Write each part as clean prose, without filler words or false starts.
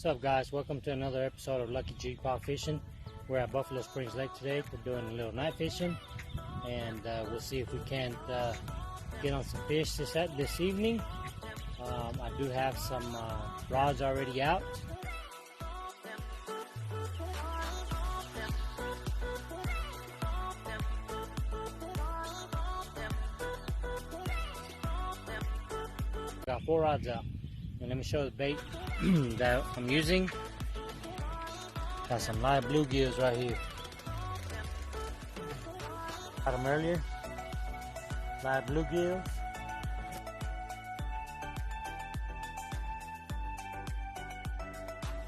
What's up, guys? Welcome to another episode of Lucky G Pop Fishing. We're at Buffalo Springs Lake today. We're doing a little night fishing, and we'll see if we can't get on some fish this evening. I do have some rods already out. Got 4 rods out, and let me show the bait that I'm using. Got some live bluegills right here. Got them earlier. Live bluegills.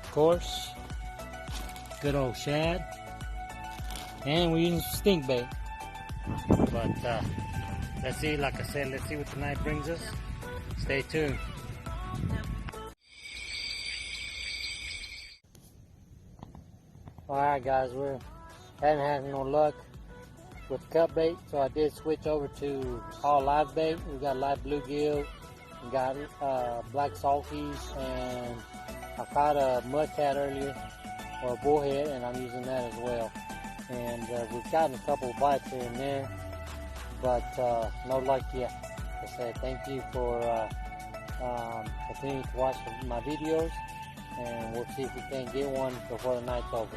Of course, good old shad. And we're using stink bait. But let's see, like I said, let's see what the night brings us. Stay tuned. Alright guys, we hadn't had no luck with cut bait, so I did switch over to all live bait. We got live bluegill, we got black salties, and I caught a mudcat earlier, or a bullhead, and I'm using that as well. And we've gotten a couple of bites here and there, but no luck yet. Like I said, thank you for continuing to watch my videos, and we'll see if we can get one before the night's over.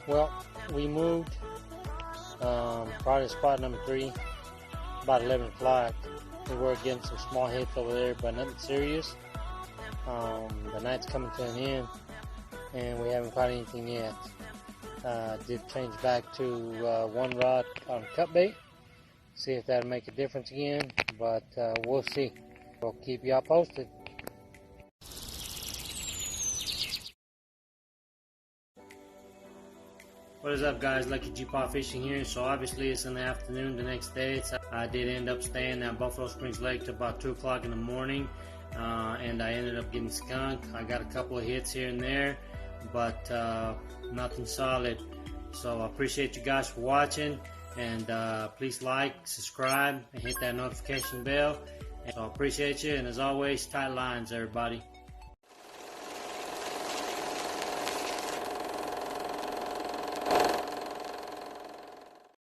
Well, we moved probably spot number 3 about 11 o'clock. We were getting some small hits over there, but nothing serious. The night's coming to an end, and we haven't caught anything yet. Did change back to 1 rod on cut bait. See if that'll make a difference again, but we'll see. We'll keep y'all posted. What is up, guys? Lucky G Pop Fishing here. So obviously it's in the afternoon the next day. I did end up staying at Buffalo Springs Lake till about 2 o'clock in the morning, and I ended up getting skunked. I got a couple of hits here and there, but nothing solid. So I appreciate you guys for watching, and please like, subscribe, and hit that notification bell. So I appreciate you, and as always, tight lines, everybody.